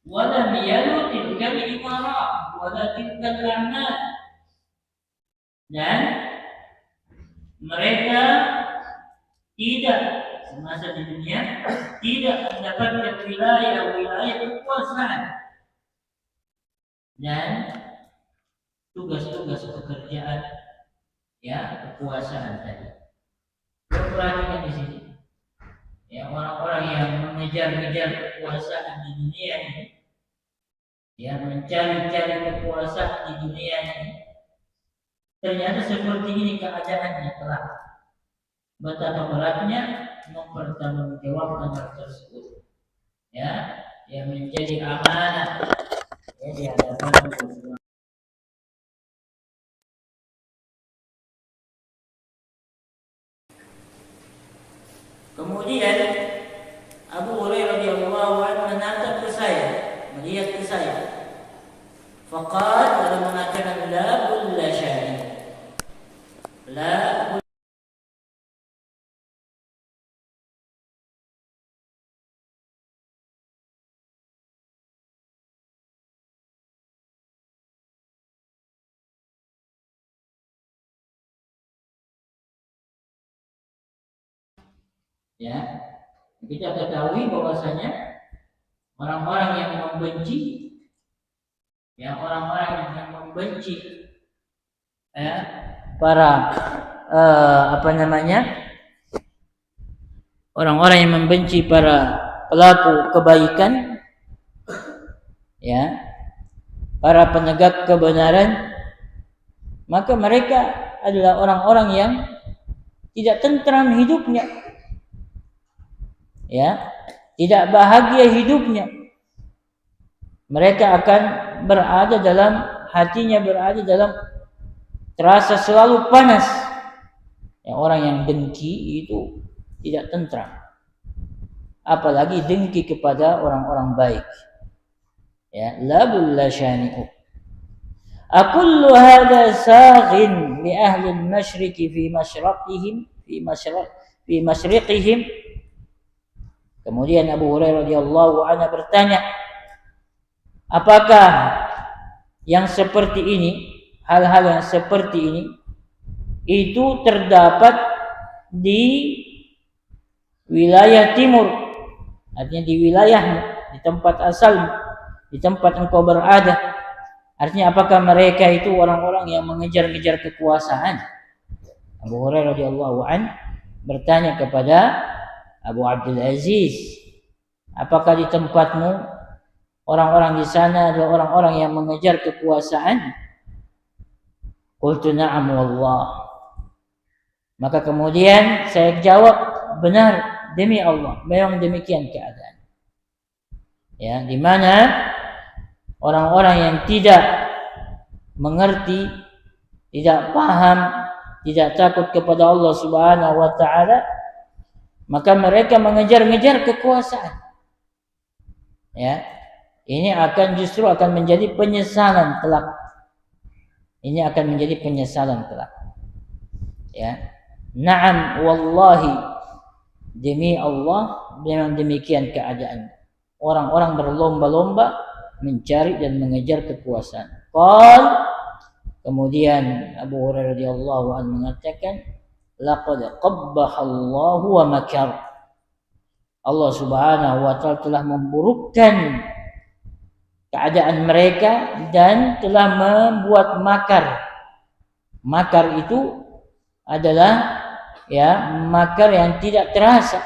walam yalu tilkal imara wala tilkal a'mal, dan mereka tidak semasa di dunia tidak mendapatkan wilayah-wilayah kekuasaan dan tugas-tugas pekerjaan kekuasaan tadi. Perhatikan di sini. Ya, orang-orang yang mengejar-ngejar kekuasaan di dunia ini, mencari-cari kekuasaan di dunia ini, ternyata seperti ini keadaannya kelak. Betapa beratnya mempertanggungjawabkan hal tersebut. Yang menjadi amanah di hadapan Allah. Kemudian Abu Hurairah radhiyallahu anhu menatap ke saya, melihat ke saya. Faqala, lalu mengatakan, la bulla syari, la bulla. Kita ketahui bahwasanya orang-orang yang membenci, orang-orang yang membenci para orang-orang yang membenci para pelaku kebaikan, para penegak kebenaran, maka mereka adalah orang-orang yang tidak tentram hidupnya, tidak bahagia hidupnya. Mereka akan berada dalam hatinya, berada dalam terasa selalu panas. Orang yang dengki itu tidak tentram, apalagi dengki kepada orang-orang baik. La bulla syani'u. Akullu hadha saghin li ahli al-masyriqi fi masyraqihim fi masyriqihim. Kemudian Abu Hurairah radhiyallahu anhu bertanya, apakah yang seperti ini, hal-hal yang seperti ini itu terdapat di wilayah timur, artinya di wilayahmu, di tempat asalmu, di tempat engkau berada. Artinya apakah mereka itu orang-orang yang mengejar-ngejar kekuasaan? Abu Hurairah radhiyallahu anhu bertanya kepada Abu Abdul Aziz, apakah di tempatmu orang-orang di sana adalah orang-orang yang mengejar kekuasaan? Qultu na'am wallah. Maka kemudian saya jawab, benar demi Allah, memang demikian keadaan. Di mana orang-orang yang tidak mengerti, tidak paham, tidak takut kepada Allah Subhanahu wa taala, maka mereka mengejar-ngejar kekuasaan. Ini justru akan menjadi penyesalan kelak. Ini akan menjadi penyesalan kelak. Na'am wallahi, demi Allah memang demikian keadaan. Orang-orang berlomba-lomba mencari dan mengejar kekuasaan. Kemudian Abu Hurairah radhiyallahu anhu mengatakan, laqad qabbahallahu wa makar. Allah Subhanahu wa taala telah memburukkan keadaan mereka dan telah membuat makar. Makar itu adalah makar yang tidak terasa.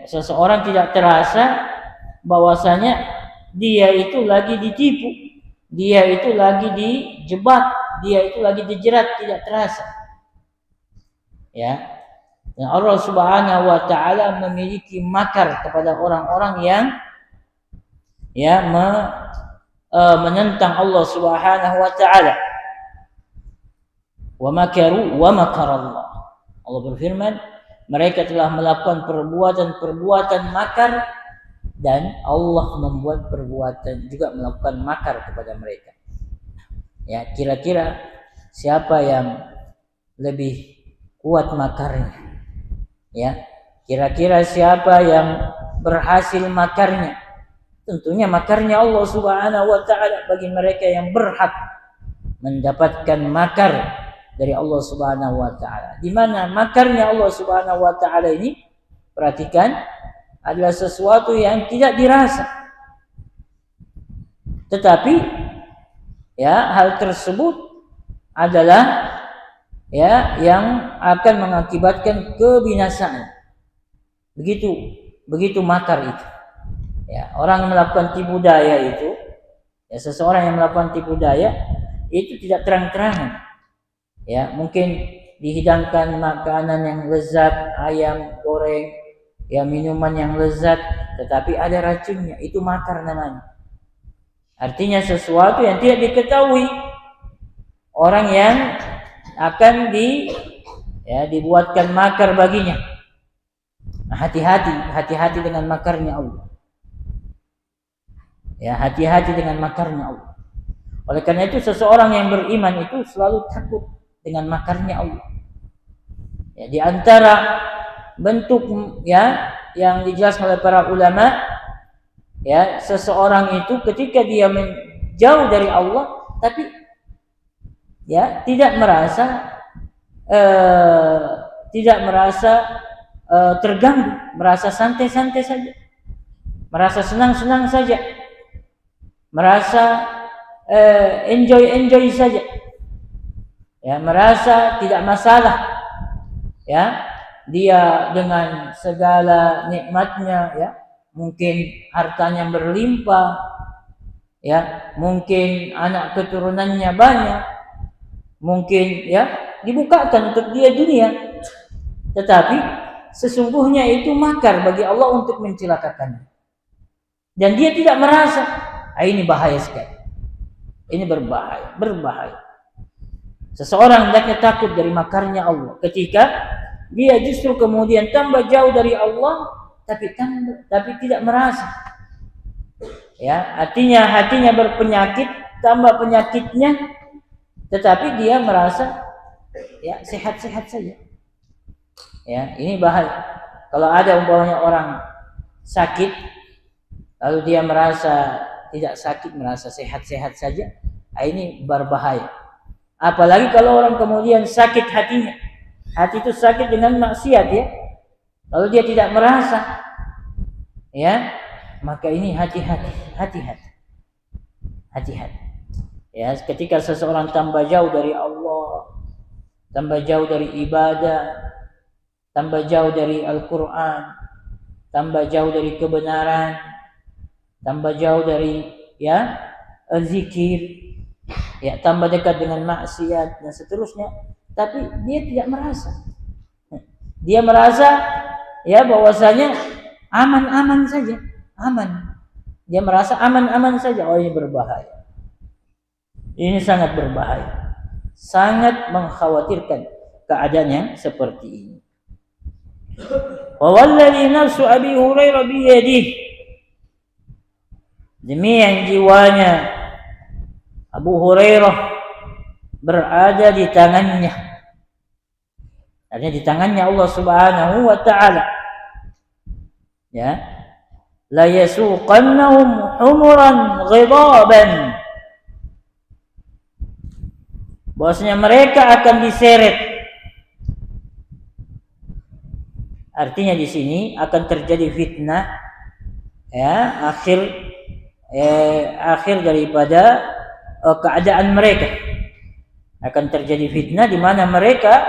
Seseorang tidak terasa bahwasanya dia itu lagi ditipu, dia itu lagi dijebak, dia itu lagi dijerat, tidak terasa. Dan Allah Subhanahu wa taala memiliki makar kepada orang-orang yang menentang Allah Subhanahu wa taala. Wa makaru wa makarallah. Allah berfirman, mereka telah melakukan perbuatan makar dan Allah membuat perbuatan juga melakukan makar kepada mereka. Kira-kira siapa yang lebih kuat makarnya? Kira-kira siapa yang berhasil makarnya? tentunya makarnya Allah Subhanahu wa taala bagi mereka yang berhak mendapatkan makar dari Allah Subhanahu wa taala. Di mana makarnya Allah Subhanahu wa taala ini, perhatikan, adalah sesuatu yang tidak dirasa. Tetapi ya, hal tersebut adalah ya yang akan mengakibatkan kebinasaan. Begitu makar itu. Ya, orang yang melakukan tipu daya itu, ya seseorang yang melakukan tipu daya itu tidak terang-terangan. Ya, mungkin dihidangkan makanan yang lezat, ayam goreng, ya minuman yang lezat, tetapi ada racunnya, itu makar namanya. Artinya sesuatu yang tidak diketahui orang yang akan dibuatkan makar baginya. Nah, hati-hati dengan makarnya Allah. Ya, hati-hati dengan makarnya Allah. Oleh karena itu seseorang yang beriman itu selalu takut dengan makarnya Allah. Ya, di antara bentuk ya yang dijelaskan oleh para ulama, ya seseorang itu ketika dia menjauh dari Allah tapi ya tidak merasa terganggu, merasa santai-santai saja, merasa senang-senang saja, merasa enjoy saja, ya merasa tidak masalah, ya dia dengan segala nikmatnya, ya mungkin hartanya berlimpah, ya mungkin anak keturunannya banyak, mungkin ya dibukakan untuk dia dunia, tetapi sesungguhnya itu makar bagi Allah untuk mencelakakannya, dan dia tidak merasa. Ini bahaya sekali, ini berbahaya. Seseorang hendaknya takut dari makarnya Allah ketika dia justru kemudian tambah jauh dari Allah, tapi tidak merasa. Ya, artinya hatinya berpenyakit, tambah penyakitnya, tetapi dia merasa ya sehat-sehat saja. Ya, ini bahaya. Kalau ada umpamanya orang sakit, lalu dia merasa tidak sakit, merasa sehat-sehat saja, ini berbahaya. Apalagi kalau orang kemudian sakit hatinya, hati itu sakit dengan maksiat, ya, lalu dia tidak merasa, ya, maka ini hati-hati. Ya, ketika seseorang tambah jauh dari Allah, tambah jauh dari ibadah, tambah jauh dari Al-Quran, tambah jauh dari kebenaran, tambah jauh dari ya zikir, ya tambah dekat dengan maksiat dan seterusnya, tapi dia tidak merasa. Dia merasa ya bahwasanya aman-aman saja, aman. Dia merasa aman-aman saja. Oh, ini berbahaya. Ini sangat berbahaya. Sangat mengkhawatirkan keadaan yang seperti ini. Wa wallazi nafsu Abi Hurairah biyadihi, demi yang jiwanya Abu Hurairah berada di tangannya, artinya di tangannya Allah Subhanahu wa taala, ya, la yasuqannahum humuran ghidaban, bahwasanya mereka akan diseret. Artinya di sini akan terjadi fitnah, ya, akhir daripada keadaan mereka. Akan terjadi fitnah di mana mereka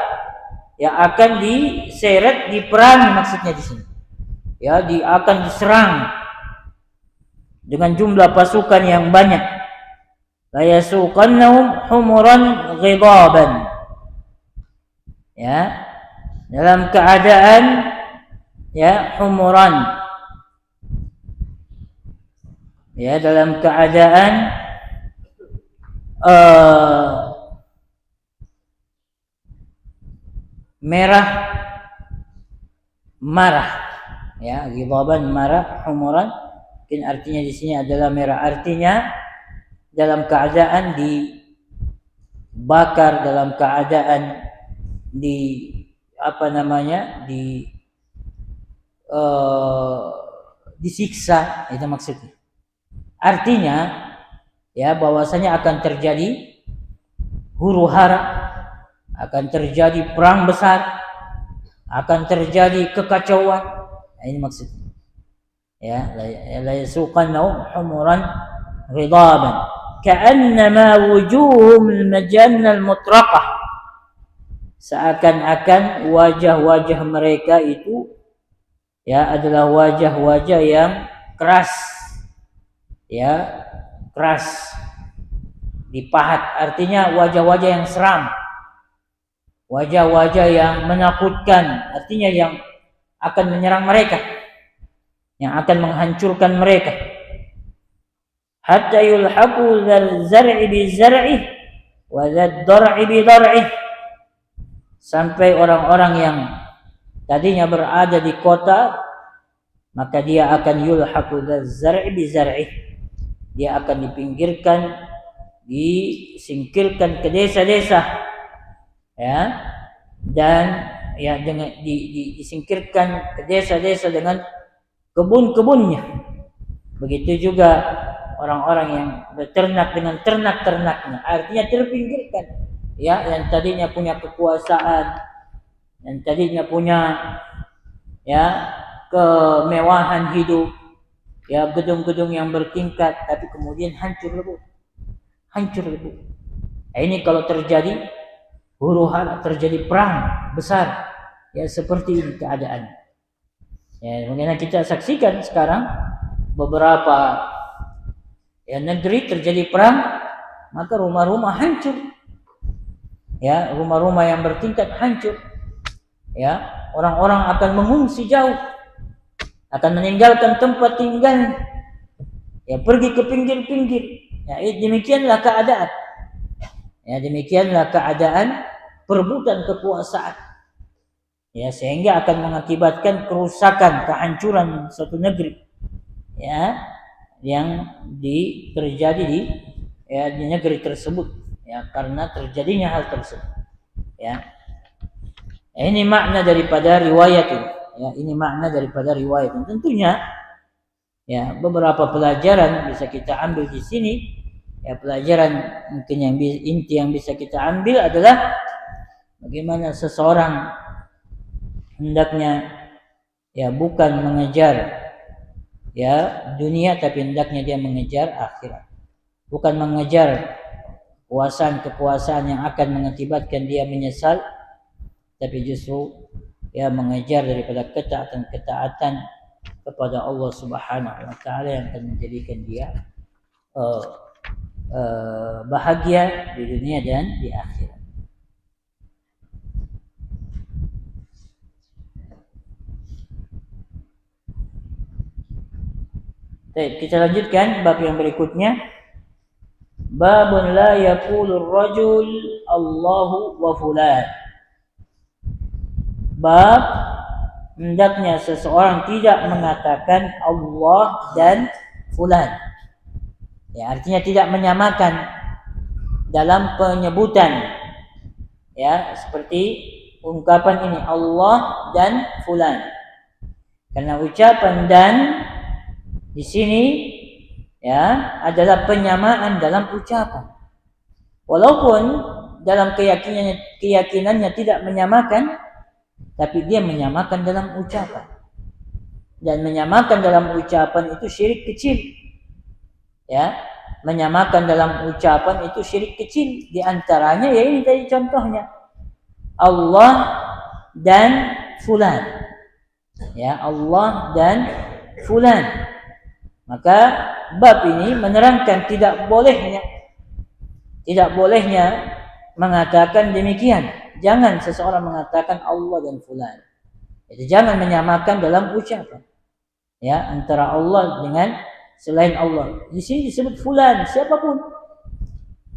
ya akan diseret, diperangi maksudnya di sini. Ya, akan diserang dengan jumlah pasukan yang banyak. La yasuqannahum humuran ghidaban. Ya, dalam keadaan ya humuran, ya dalam keadaan marah, ya ghidaban marah, humuran mungkin artinya di sini adalah merah, artinya dalam keadaan dibakar, dalam keadaan disiksa, itu maksudnya. Artinya ya bahwasanya akan terjadi huru-hara, akan terjadi perang besar, akan terjadi kekacauan. Nah, ini maksudnya. Ya, la yasuqannahum humuran ghidaban ka'annama wujuhum al-majannah al-mutraqah. Seakan-akan wajah-wajah mereka itu ya adalah wajah-wajah yang keras. Ya, keras. Dipahat, artinya wajah-wajah yang seram. Wajah-wajah yang menakutkan, artinya yang akan menyerang mereka, yang akan menghancurkan mereka. Hatta yulhaqu dzal zar'i bi zar'i wa dzad dar'i bi dar'i. Sampai orang-orang yang tadinya berada di kota, maka dia akan yulhaqu dzal zar'i bi zar'i. Dia akan dipinggirkan, disingkirkan ke desa-desa, ya, dan ya dengan disingkirkan ke desa-desa dengan kebun-kebunnya. Begitu juga orang-orang yang berternak dengan ternak-ternaknya, artinya terpinggirkan. Ya, yang tadinya punya kekuasaan, yang tadinya punya ya kemewahan hidup, ya gedung-gedung yang bertingkat, tapi kemudian hancur lebur. Nah, ini kalau terjadi huru-hara, terjadi perang besar, ya seperti ini keadaannya. Ya, bagaimana kita saksikan sekarang beberapa ya negeri terjadi perang, maka rumah-rumah hancur. Ya, rumah-rumah yang bertingkat hancur. Ya, orang-orang akan mengungsi jauh, akan meninggalkan tempat tinggal, ya pergi ke pinggir-pinggir. Ya, demikianlah keadaan. Ya, demikianlah keadaan perebutan kekuasaan. Ya, sehingga akan mengakibatkan kerusakan, kehancuran suatu negeri. Ya, yang terjadi di negeri tersebut. Ya, karena terjadinya hal tersebut. Ya. Ini makna daripada riwayat ini. Ya, ini makna daripada riwayat ini. Tentunya ya beberapa pelajaran bisa kita ambil di sini. Ya, pelajaran mungkin yang inti yang bisa kita ambil adalah bagaimana seseorang hendaknya ya bukan mengejar ya dunia, tapi hendaknya dia mengejar akhirat. Bukan mengejar kekuasaan yang akan mengakibatkan dia menyesal, tapi justru ya mengejar daripada ketaatan kepada Allah Subhanahu wa taala yang akan menjadikan dia bahagia di dunia dan di akhirat. Baik, kita lanjutkan bab yang berikutnya. Babun la yaqulur rajul Allahu wa fulan. Bab hendaknya seseorang tidak mengatakan Allah dan fulan. Ya, artinya tidak menyamakan dalam penyebutan. Ya, seperti ungkapan ini Allah dan fulan. Karena ucapan dan di sini ya adalah penyamaan dalam ucapan. Walaupun dalam keyakinannya tidak menyamakan, tapi dia menyamakan dalam ucapan. Dan menyamakan dalam ucapan itu syirik kecil. Ya, menyamakan dalam ucapan itu syirik kecil. Di antaranya ya ini tadi contohnya. Allah dan fulan. Ya, Allah dan fulan. Maka bab ini menerangkan tidak bolehnya mengatakan demikian. Jangan seseorang mengatakan Allah dan fulan. Jadi jangan menyamakan dalam ucapan. Ya, antara Allah dengan selain Allah. Di sini disebut fulan, siapapun.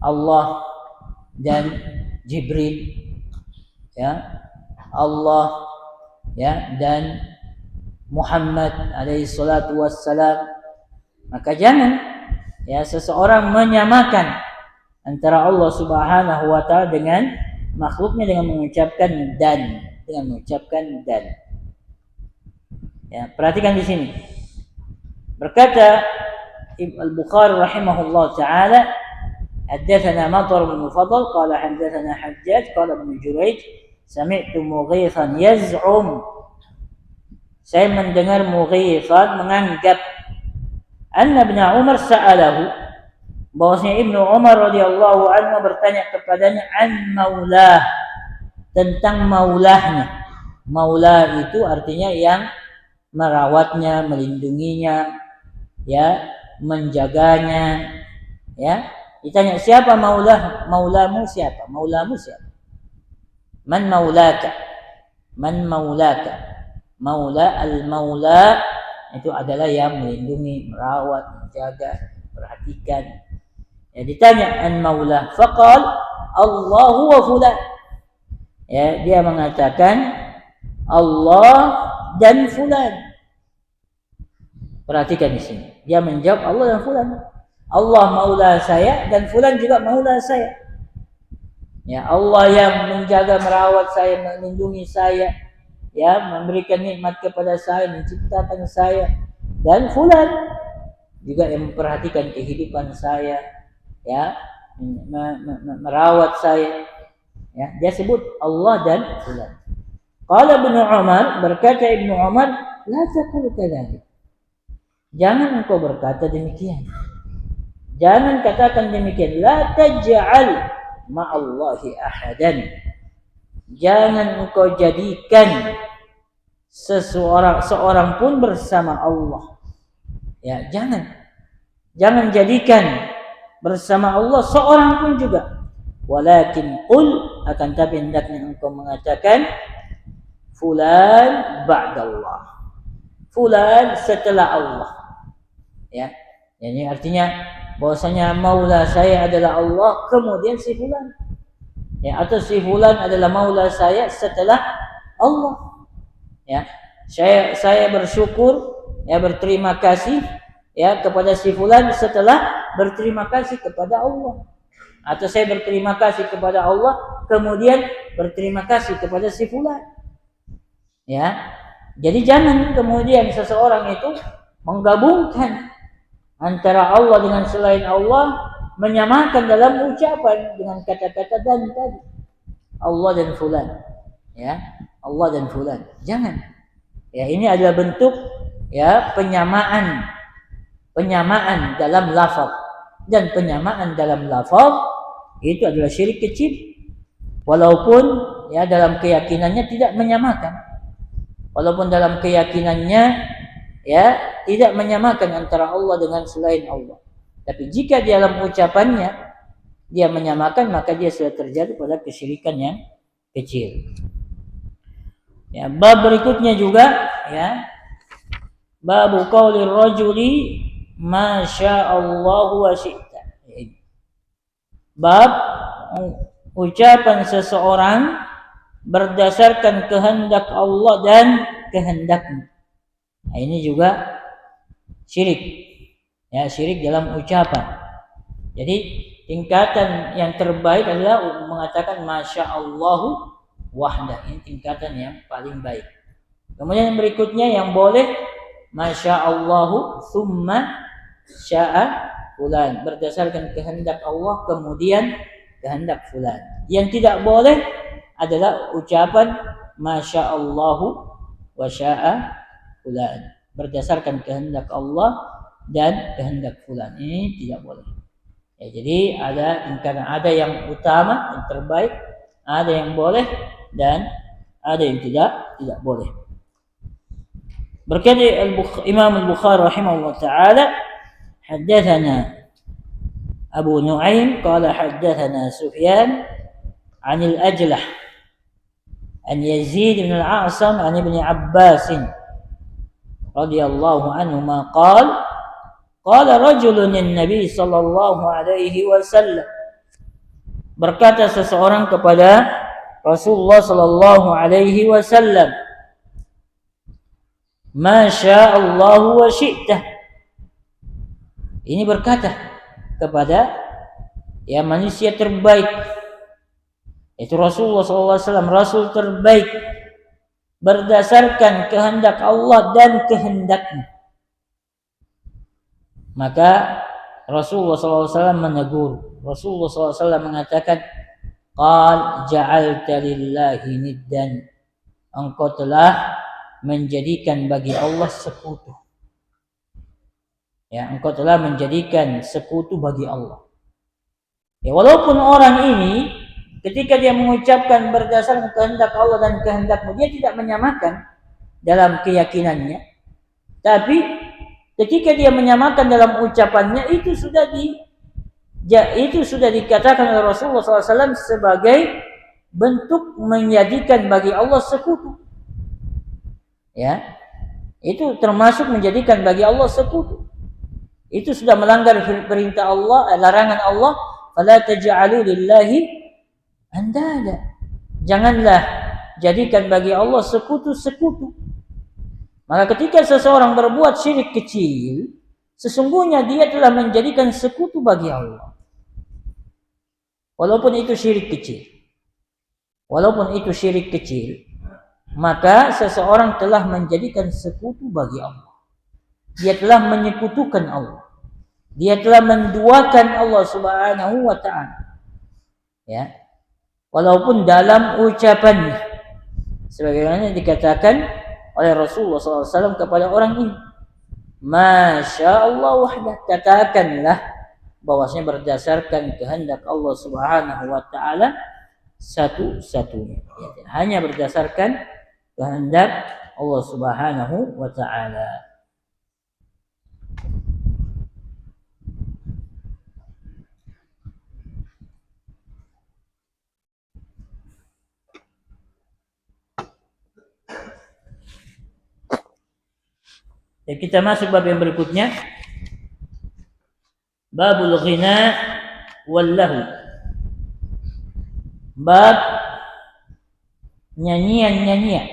Allah dan Jibril. Ya. Allah ya dan Muhammad alaihi salatu wassalam. Maka jangan ya seseorang menyamakan antara Allah Subhanahu wa taala dengan makhluknya dengan mengucapkan dan. Ya, perhatikan di sini. Berkata البخاري رحمه الله تعالى حدثنا مطر بن مفضل قال حدثنا حجاج قال ابن جريج سمعت مغيثا يزعم, saya mendengar Mughithan menganggap anna Ibnu Umar sa'alahu, bahwasanya Ibnu Umar radhiyallahu anhu bertanya kepadanya an maulah, tentang maulahnya. Maula itu artinya yang merawatnya, melindunginya, ya, menjaganya, ya. Ditanya siapa maulah, maulamu siapa? Maulamu siapa? Man maulaka? Man maulaka? Maula, al-maula itu adalah yang melindungi, merawat, menjaga, perhatikan. Ya, ditanya an maula, faqal Allahu wa fulan. Ya, dia mengatakan Allah dan fulan. Perhatikan di sini. Dia menjawab Allah dan fulan. Allah maula saya dan fulan juga maula saya. Ya, Allah yang menjaga, merawat saya, melindungi saya, ya, memberikan nikmat kepada saya, menciptakan saya, dan fulan juga yang memperhatikan kehidupan saya, ya, merawat saya. Ya, dia sebut Allah dan fulan. Qala Ibnu Umar, berkata Ibnu Umar, la taqul kadzalik. Jangan engkau berkata demikian. Jangan katakan demikian. La taj'al ma'allahi ahadan. Jangan engkau jadikan seorang pun bersama Allah. Ya, jangan jadikan bersama Allah seorang pun juga. Walakin qul, akan tapi hendaknya engkau mengatakan fulan ba'dallah, fulan setelah Allah. Ya, ini artinya bahwasanya maula saya adalah Allah, kemudian si fulan. Ya, atau si fulan adalah maula saya setelah Allah. Ya, saya bersyukur, ya, berterima kasih, ya, kepada si fulan setelah berterima kasih kepada Allah. Atau saya berterima kasih kepada Allah, kemudian berterima kasih kepada si fulan. Ya, jadi jangan kemudian seseorang itu menggabungkan antara Allah dengan selain Allah, menyamakan dalam ucapan dengan kata-kata dan tadi Allah dan fulan. Ya, Allah dan fulan. Jangan. Ya, ini adalah bentuk, ya, penyamaan dalam lafaz, dan penyamaan dalam lafaz itu adalah syirik kecil, walaupun, ya, dalam keyakinannya tidak menyamakan. Walaupun dalam keyakinannya, ya, tidak menyamakan antara Allah dengan selain Allah. Tapi jika di dalam ucapannya dia menyamakan, maka dia sudah terjadi pada kesyirikan yang kecil. Ya, bab berikutnya juga, ya, bab qauli rajuli ma sya'allahu wa syi'ta. Bab ucapan seseorang berdasarkan kehendak Allah dan kehendaknya. Nah, ini juga syirik. Ya, syirik dalam ucapan. Jadi tingkatan yang terbaik adalah mengatakan masya Allahu wahda. Ini tingkatan yang paling baik. Kemudian yang berikutnya yang boleh masya Allahu summa sya'a fulan, berdasarkan kehendak Allah kemudian kehendak fulan. Yang tidak boleh adalah ucapan masya Allahu wa sya'a fulan, berdasarkan kehendak Allah dan kehendak fulan. Ini tidak boleh. Ya, jadi ada yang utama, yang terbaik, ada yang boleh dan ada yang tidak boleh. Berkata Imam Al-Bukhari rahimahullah taala, haddatsana Abu Nu'aim qala haddatsana Sufyan 'an al-Ajlah an Yazid bin al-A'sam an Ibn Abbas radhiyallahu anhuma qala rajulun an-nabi sallallahu alaihi wasallam, berkata seseorang kepada Rasulullah sallallahu alaihi wasallam, ma sya'allahu wa syi'ta. Ini berkata kepada, ya, manusia terbaik, itu Rasulullah SAW, Rasul terbaik, berdasarkan kehendak Allah dan kehendaknya. Maka Rasulullah SAW menegur. Rasulullah SAW mengatakan, Qal ja'alta lillahi niddan. Engkau telah menjadikan bagi Allah sekutu. Ya, engkau telah menjadikan sekutu bagi Allah. Ya, walaupun orang ini ketika dia mengucapkan berdasarkan kehendak Allah dan kehendakmu, dia tidak menyamakan dalam keyakinannya. Tapi ketika dia menyamakan dalam ucapannya, itu sudah dikatakan oleh Rasulullah SAW sebagai bentuk menjadikan bagi Allah sekutu. Ya, itu termasuk menjadikan bagi Allah sekutu. Itu sudah melanggar perintah Allah, larangan Allah, fala taj'alu lillahi andada. Janganlah jadikan bagi Allah sekutu-sekutu. Maka ketika seseorang berbuat syirik kecil, sesungguhnya dia telah menjadikan sekutu bagi Allah. Walaupun itu syirik kecil, maka seseorang telah menjadikan sekutu bagi Allah. Dia telah menyekutukan Allah. Dia telah menduakan Allah Subhanahu wa ta'ala. Ya. Walaupun dalam ucapannya, sebagaimana dikatakan oleh Rasulullah SAW kepada orang ini, Masya Allah wahdah, katakanlah bahwasanya berdasarkan kehendak Allah Subhanahu wa ta'ala satu-satunya. Hanya berdasarkan kehendak Allah Subhanahu wa ta'ala. Ya, kita masuk bab yang berikutnya. Babul ghina wal lahu. Bab nyanyian-nyanyian.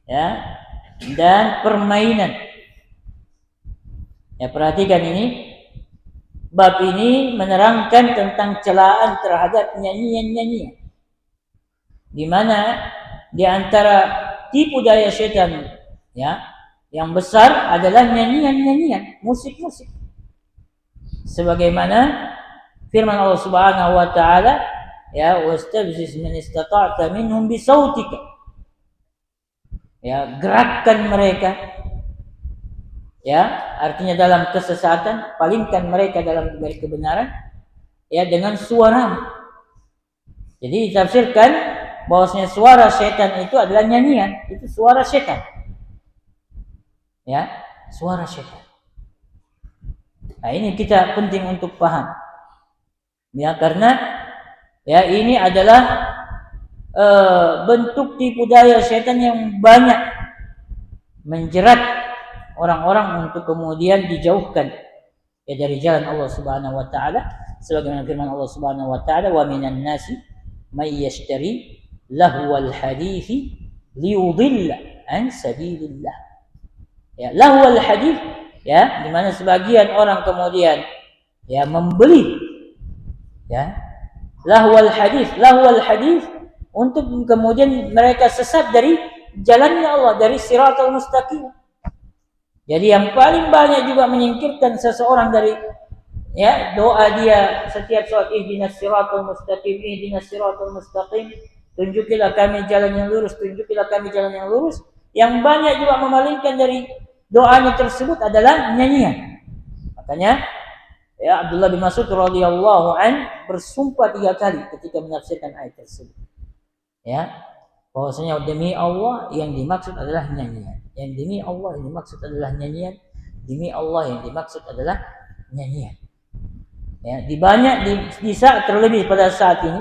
Ya, dan permainan. Ya, perhatikan ini. Bab ini menerangkan tentang celaan terhadap nyanyian-nyanyian. Di mana di antara tipu daya syaitan, ya, yang besar adalah nyanyian-nyanyian, musik-musik. Sebagaimana firman Allah Subhanahu wa ta'ala, ya, wastabziz man istata'ta minhum bisautika. Ya, gerakkan mereka. Ya, artinya dalam kesesatan, palingkan mereka dalam kebenaran, ya, dengan suara. Jadi ditafsirkan bahwasanya suara setan itu adalah nyanyian, itu suara setan. Ya, suara setan. Nah, ini kita penting untuk paham. Ya, karena ya ini adalah bentuk tipu daya setan yang banyak menjerat orang-orang untuk kemudian dijauhkan ya dari jalan Allah Subhanahu wa ta'ala, sebagaimana firman Allah Subhanahu wa ta'ala, wa minan nasi may yashtari lahwal hadithi liyudilla an sabilillah. Ya, lahwal hadith, ya, di mana sebagian orang kemudian ya membeli ya lahwal hadith untuk kemudian mereka sesat dari jalannya Allah, dari siratal mustaqim. Jadi yang paling banyak juga menyingkirkan seseorang dari ya doa dia setiap saat, ihdinas siratal mustaqim, tunjukilah kami jalan yang lurus, tunjukilah kami jalan yang lurus. Yang banyak juga memalingkan dari doanya tersebut adalah nyanyian. Makanya ya Abdullah bin Mas'ud radhiyallahu an bersumpah 3 kali ketika menafsirkan ayat tersebut. Ya, bahwasanya demi Allah yang dimaksud adalah nyanyian. Yang demi Allah yang dimaksud adalah nyanyian. Demi Allah yang dimaksud adalah nyanyian. Ya, di saat terlebih pada saat ini,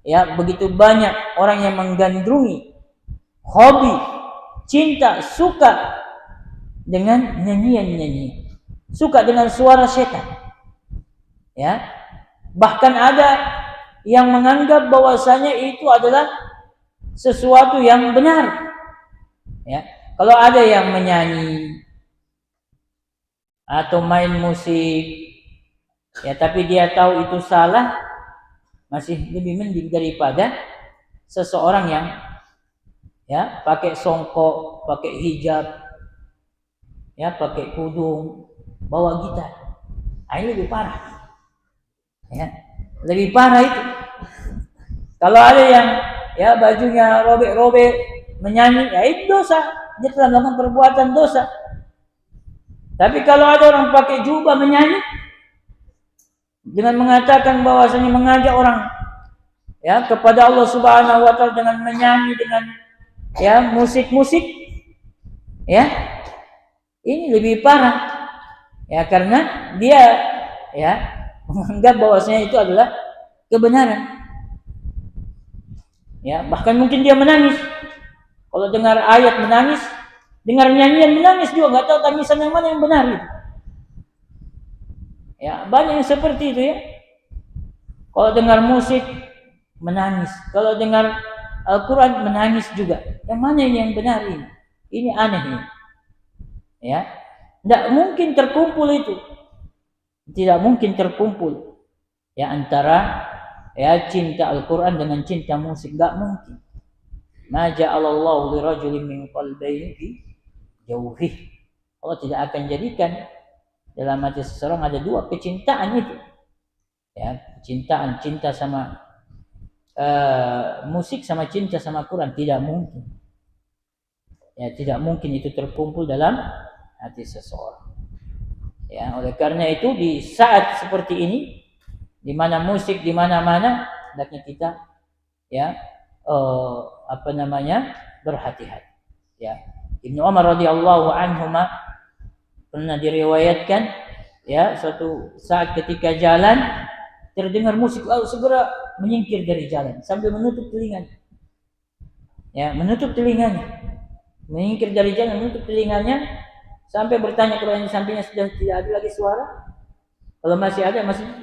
ya, begitu banyak orang yang menggandrungi hobi, cinta, suka dengan nyanyian-nyanyian, suka dengan suara setan. Ya, bahkan ada yang menganggap bahwasanya itu adalah sesuatu yang benar. Ya, kalau ada yang menyanyi atau main musik, ya, tapi dia tahu itu salah, masih lebih mending daripada seseorang yang ya pakai songkok, pakai hijab, ya pakai kudung, bawa gitar. Ini lebih parah. Ya, lebih parah itu. Kalau ada yang ya bajunya robek-robek menyanyi, ya itu dosa. Dia telah melakukan perbuatan dosa. Tapi kalau ada orang pakai jubah menyanyi dengan mengatakan bahwasanya mengajak orang ya kepada Allah Subhanahu wa taala dengan menyanyi dengan ya musik-musik, ya ini lebih parah. Ya karena dia ya menganggap bahwasanya itu adalah kebenaran. Ya, bahkan mungkin dia menangis. Kalau dengar ayat menangis, dengar nyanyian menangis juga, enggak tahu tangisan yang mana yang benar itu. Ya, banyak yang seperti itu ya. Kalau dengar musik menangis, kalau dengar Al-Qur'an menangis juga. Yang mana ini yang benar ini? Ini aneh ini. Ya. Tidak mungkin terkumpul itu. Tidak mungkin terkumpul ya antara ya cinta Al-Quran dengan cinta musik, enggak mungkin. Ma ja'alallahu li rajulin min qalbayni fi jawfihi. Allah tidak akan jadikan dalam hati seseorang ada dua kecintaan itu. Ya, kecintaan, cinta sama musik sama cinta sama Quran, tidak mungkin. Ya, tidak mungkin itu terkumpul dalam hati seseorang. Ya, oleh karena itu di saat seperti ini di mana musik di mana-mana, hendaknya kita ya berhati-hati. Ya, Ibnu Umar radhiyallahu anhuma pernah diriwayatkan ya suatu saat ketika jalan terdengar musik lalu segera menyingkir dari jalan sambil menutup telinganya. Ya, menutup telinganya. Menyingkir dari jalan, menutup telinganya sampai bertanya kepada yang di sampingnya, sudah tidak ada lagi suara? Kalau masih ada,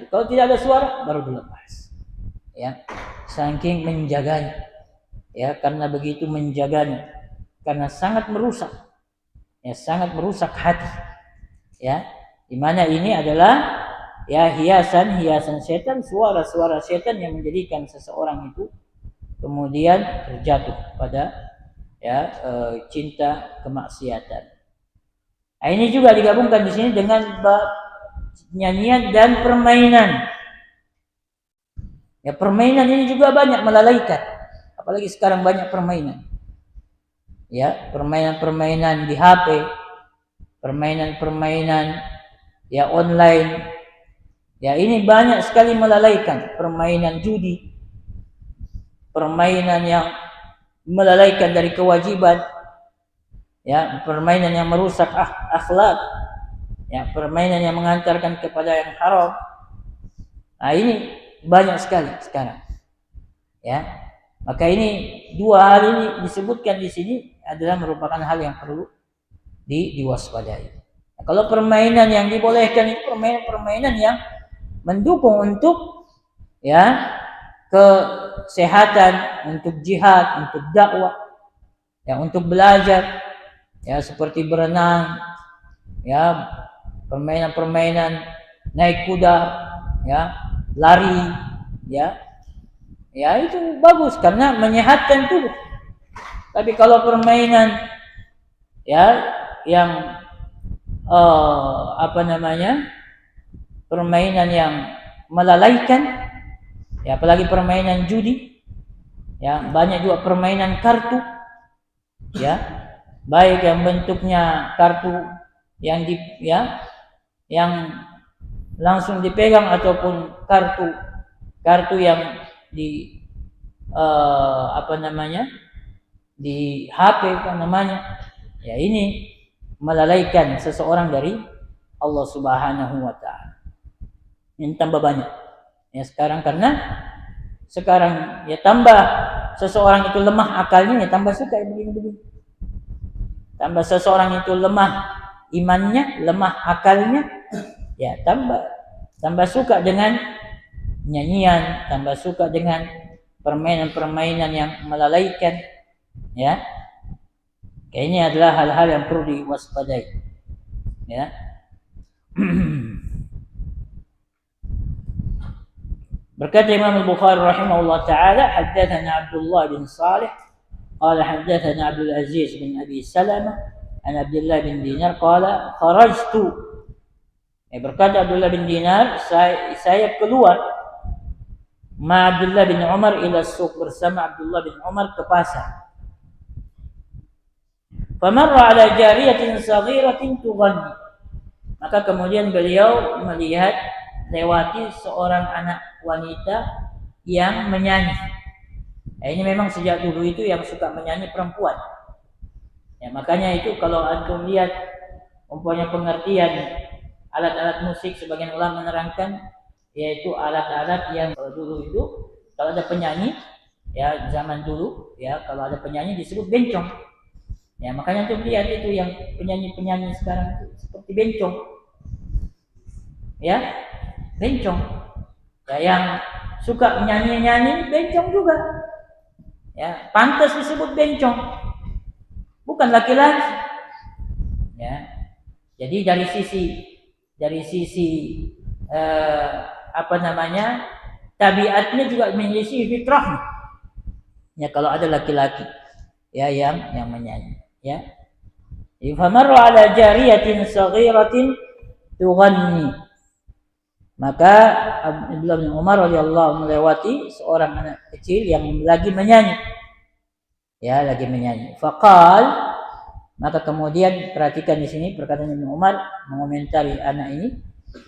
kalau tidak ada suara baru dilepas. Ya, saking menjaganya. Ya, karena begitu menjaganya, karena sangat merusak. Ya, sangat merusak hati. Ya, di mana ini adalah ya hiasan setan, suara-suara setan yang menjadikan seseorang itu kemudian terjatuh pada ya cinta kemaksiatan. Nah, ini juga digabungkan di sini dengan nyanyian dan permainan. Ya, permainan ini juga banyak melalaikan. Apalagi sekarang banyak permainan. Ya, permainan-permainan di HP, permainan-permainan ya online. Ya, ini banyak sekali melalaikan. Permainan judi, permainan yang melalaikan dari kewajiban. Ya, permainan yang merusak akhlak. Ya, permainan yang mengantarkan kepada yang haram. Nah, ini banyak sekali sekarang. Ya. Maka ini dua hal ini disebutkan di sini adalah merupakan hal yang perlu diwaspadai. Nah, kalau permainan yang dibolehkan itu permainan yang mendukung untuk ya kesehatan, untuk jihad, untuk dakwah, ya untuk belajar, ya seperti berenang, ya permainan-permainan naik kuda, ya lari, ya itu bagus karena menyehatkan tubuh. Tapi kalau permainan ya yang permainan yang melalaikan, ya apalagi permainan judi, ya banyak juga permainan kartu, ya baik yang bentuknya kartu yang yang langsung dipegang ataupun kartu yang di di HP kan namanya. Ya, ini melalaikan seseorang dari Allah Subhanahu wa taala. Ini tambah banyak. Ya sekarang karena sekarang ya tambah seseorang itu lemah akalnya, ya tambah suka begini-begini. Tambah seseorang itu lemah imannya, lemah akalnya, ya tambah suka dengan nyanyian, tambah suka dengan permainan-permainan yang melalaikan, ya. Ini adalah hal-hal yang perlu diwaspadai, ya. Berkata Imam Al-Bukhari rahimahullah taala, haddatsana Abdullah bin Salih qala haddatsana Abdul Aziz bin Abi Salamah an Abdullah bin Dinar qala kharajtu. Berkata Abdullah bin Dinar, saya keluar ma Abdullah bin Umar ila suq, bersama Abdullah bin Umar ke pasar. Famarra ala jariyatin saghiratin tughanni. Maka kemudian beliau melihat lewati seorang anak wanita yang menyanyi. Ini memang sejak dulu itu yang suka menyanyi perempuan. Makanya itu kalau antum lihat umpamanya pengertian alat-alat musik, sebagian ulama menerangkan yaitu alat-alat yang dulu itu kalau ada penyanyi, zaman dulu kalau ada penyanyi disebut bencong. Makanya antum lihat itu yang penyanyi-penyanyi sekarang itu seperti bencong. Bencong. Yang suka menyanyi-nyanyi bencong juga. Pantas disebut bencong. Bukan laki-laki. Jadi dari sisi tabiatnya juga menyelisih fitrah. Kalau ada laki-laki yang menyanyi. Famarra ala jariyatin saghiratin tughanni. Maka Abdullah bin Umar radhiyallahu melewati seorang anak kecil yang lagi menyanyi. Lagi menyanyi. Faqal, maka kemudian perhatikan di sini perkataan Ibnu Umar mengomentari anak ini,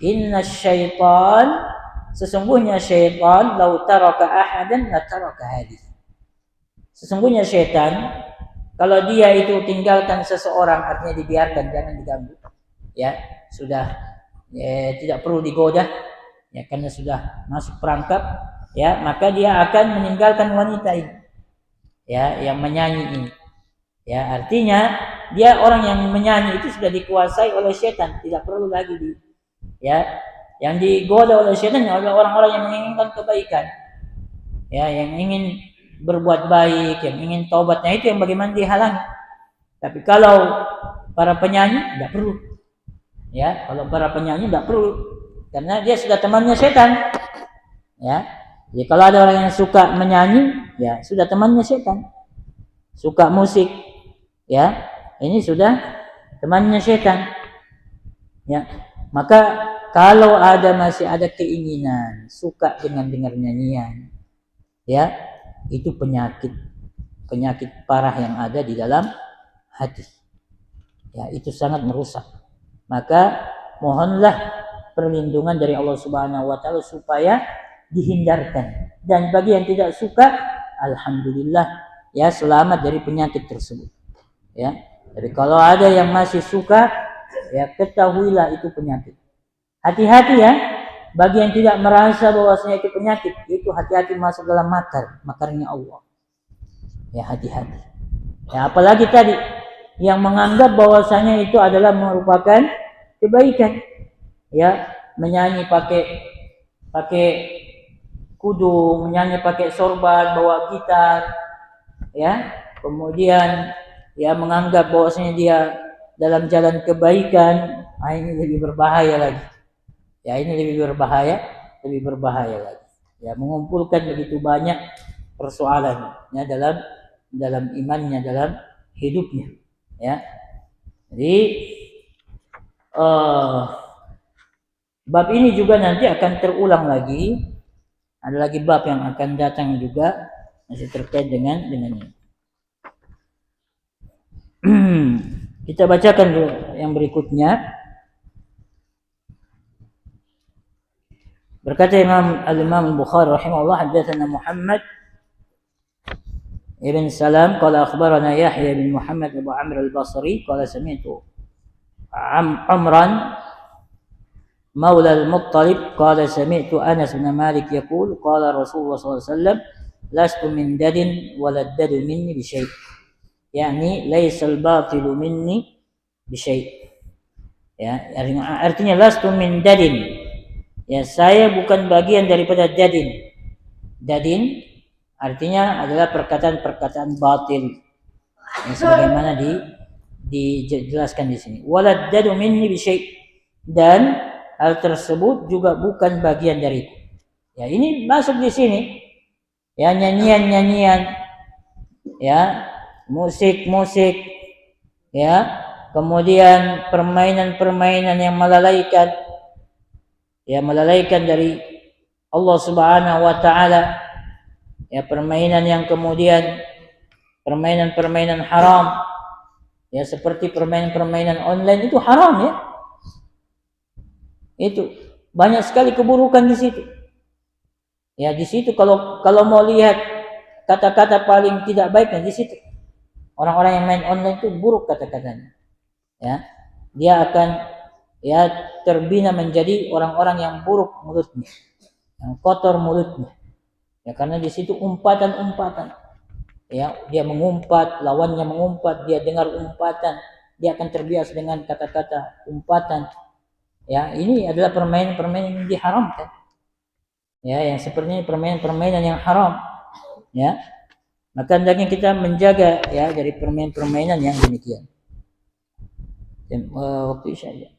inna syaitan, sesungguhnya syaitan lau taraka ahadan la taraka hadis. Sesungguhnya syaitan kalau dia itu tinggalkan seseorang, artinya dibiarkan, jangan diganggu. Sudah tidak perlu digoda, karena sudah masuk perangkap, maka dia akan meninggalkan wanita ini, yang menyanyi ini. Artinya dia orang yang menyanyi itu sudah dikuasai oleh syaitan, tidak perlu lagi yang digoda oleh syaitan adalah orang-orang yang menginginkan kebaikan, yang ingin berbuat baik, yang ingin taubatnya itu yang bagaimana dihalangi. Tapi kalau para penyanyi tidak perlu. Kalau para penyanyi tidak perlu, karena dia sudah temannya setan. Jadi kalau ada orang yang suka menyanyi, sudah temannya setan. Suka musik, ini sudah temannya setan. Maka kalau masih ada keinginan suka dengan dengar nyanyian, itu penyakit parah yang ada di dalam hati. Itu sangat merusak. Maka mohonlah perlindungan dari Allah Subhanahu wa taala supaya dihindarkan. Dan bagi yang tidak suka, alhamdulillah selamat dari penyakit tersebut. Jadi kalau ada yang masih suka, ketahuilah itu penyakit. Hati-hati bagi yang tidak merasa bahwasanya itu penyakit, itu hati-hati masuk dalam makarnya Allah. Hati-hati. Apalagi tadi yang menganggap bahwasanya itu adalah merupakan kebaikan. Menyanyi pakai kudung, menyanyi pakai sorban, bawa gitar, kemudian menganggap bahwasanya dia dalam jalan kebaikan, ini lebih berbahaya lagi. Ini lebih berbahaya lagi. Mengumpulkan begitu banyak persoalan dalam imannya, dalam hidupnya. Jadi bab ini juga nanti akan terulang lagi. Ada lagi bab yang akan datang juga masih terkait dengan ini. Kita bacakan dulu yang berikutnya. Berkata Imam Al-Bukhari rahimahullah, haddatsana Muhammad ibn Salam qala akhbarana Yahya bin Muhammad Abu Amr al-Basri qala sami'tu Amran مولى المطلب قال سمعت أنس بن مالك يقول قال رسول الله صلى الله عليه وسلم لست من دد ولا الدد مني بشيء يعني ليس الباطل مني بشيء. Artinya lastu min dadin, saya bukan bagian daripada dadin. Dadin artinya adalah perkataan-perkataan batil, sebagaimana dijelaskan di sini. Walad dadu minni bisyai, dan hal tersebut juga bukan bagian dariku. Ini masuk di sini. Nyanyian-nyanyian, musik, kemudian permainan-permainan yang melalaikan, ya melalaikan dari Allah Subhanahu wa taala, ya permainan yang kemudian permainan-permainan haram, ya seperti permainan-permainan online itu haram ya. Itu banyak sekali keburukan di situ. Ya di situ kalau mau lihat kata-kata paling tidak baiknya di situ. Orang-orang yang main online itu buruk kata-katanya. Ya. Dia akan ya terbina menjadi orang-orang yang buruk mulutnya, yang kotor mulutnya. Ya karena di situ umpatan-umpatan. Ya, dia mengumpat, lawannya mengumpat, dia dengar umpatan, dia akan terbiasa dengan kata-kata umpatan. Ya, ini adalah permainan-permainan yang diharamkan. Ya, yang seperti ini permainan-permainan yang haram. Ya. Maka hendaknya kita menjaga ya dari permainan-permainan yang demikian. Waktu Isya ya.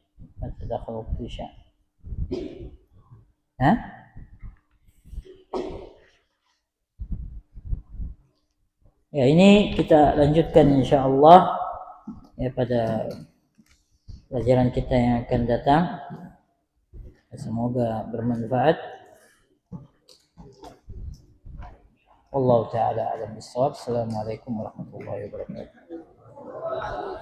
Sudah waktu Isya. Hah? Ya, ini kita lanjutkan insyaallah ya pada pelajaran kita yang akan datang. Semoga bermanfaat. Allah taala alam bisawab. Assalamualaikum warahmatullahi wabarakatuh.